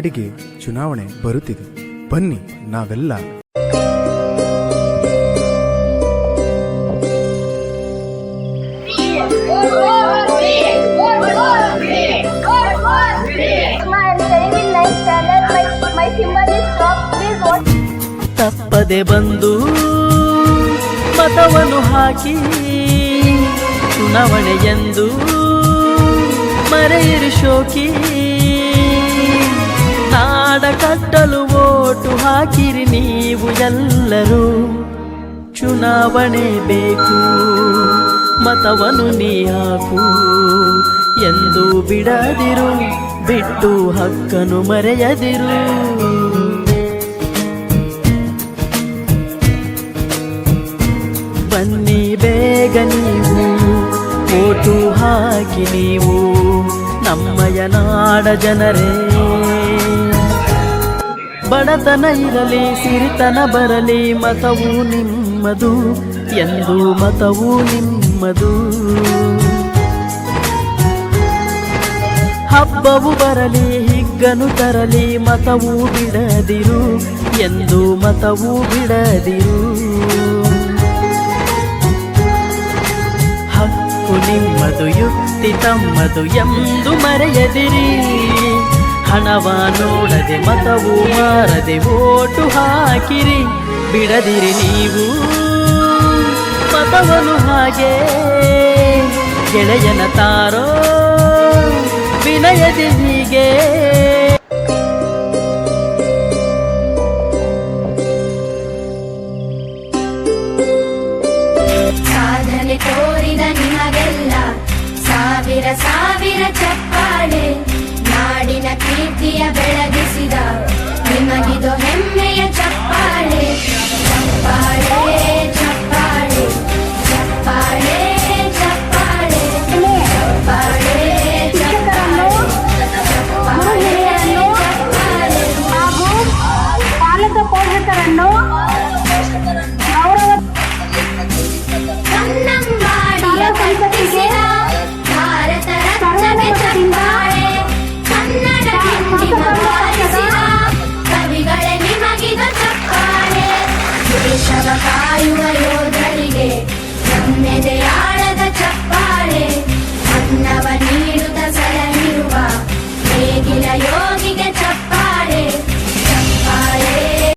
ನಾಡಿಗೆ ಚುನಾವಣೆ ಬರುತ್ತಿದೆ. ಬನ್ನಿ ನಾವೆಲ್ಲ ತಪ್ಪದೆ ಬಂದು ಮತವನ್ನು ಹಾಕಿ ಚುನಾವಣೆಯೆಂದು ಮರೆಯಿರು ಶೋಕಿ. ನಾಡ ಕಟ್ಟಲು ಓಟು ಹಾಕಿರಿ ನೀವು ಎಲ್ಲರೂ. ಚುನಾವಣೆ ಬೇಕು ಮತವನ್ನು ನೀ ಹಾಕು ಎಂದು ಬಿಡದಿರು, ಬಿಟ್ಟು ಹಕ್ಕನ್ನು ಮರೆಯದಿರು. ಬನ್ನಿ ಬೇಗ ನೀವು ಓಟು ಹಾಕಿ ನೀವು ನಮ್ಮಯ ನಾಡ ಜನರೇ. ಬಡತನ ಇರಲಿ ಸಿರಿತನ ಬರಲಿ ಮತವು ನಿಮ್ಮದು ಎಂದು ಮತವು ನಿಮ್ಮದು. ಹಬ್ಬವು ಬರಲಿ ಹಿಗ್ಗನು ತರಲಿ ಮತವು ಬಿಡದಿರು ಎಂದು ಮತವು ಬಿಡದಿರು. ಹಕ್ಕು ನಿಮ್ಮದು ಯುಕ್ತಿ ತಮ್ಮದು ಎಂದು ಮರೆಯದಿರಿ. ಹಣವ ನೋಡದೆ ಮತವು ಮಾರದೆ ಓಟು ಹಾಕಿರಿ. ಬಿಡದಿರಿ ನೀವು ಮತವನ್ನು ಹಾಗೆ ಗೆಳೆಯನ ತಾರೋ ವಿನಯದಿ ಹೀಗೆ. ಸಾಧನೆ ತೋರಿದ ನಿಮಗೆಲ್ಲ ಸಾವಿರ ಸಾವಿರ ಚಪ್ಪಾಳೆ. ನಾಡಿನ ಕೀರ್ತಿಯ ಬೆಳಗಿಸಿದ ನಿಮಗಿದು ಹೆಮ್ಮೆಯ ಚಪ್ಪಾಳೆ. ಚಪ್ಪಾಳೆ ಚಪ್ಪಾಳೆ ಚಪ್ಪಾಳೆ ಚಪ್ಪಾಳೆ ಚಪ್ಪಾಳೆ ಹಾಗೂ ಪಾಲಕ ಪೋಷಕರನ್ನು ಕನ್ನಂಬಾಡಿಯ ಕಟ್ಟಿಸಿದ ಭಾರತ ರತ್ನಗೆ ಚಪ್ಪಾಳೆ. ಕನ್ನಡ ಹಿಂದಿನ ಬಾರಿಸಿದ ಕವಿಗಳೇ ನಿಮಗಿದ ಚಪ್ಪಾಳೆ. ದೇಶವ ಕಾಯುವ ಯೋಧರಿಗೆ ನಮ್ಮೆದೆಯಾಳ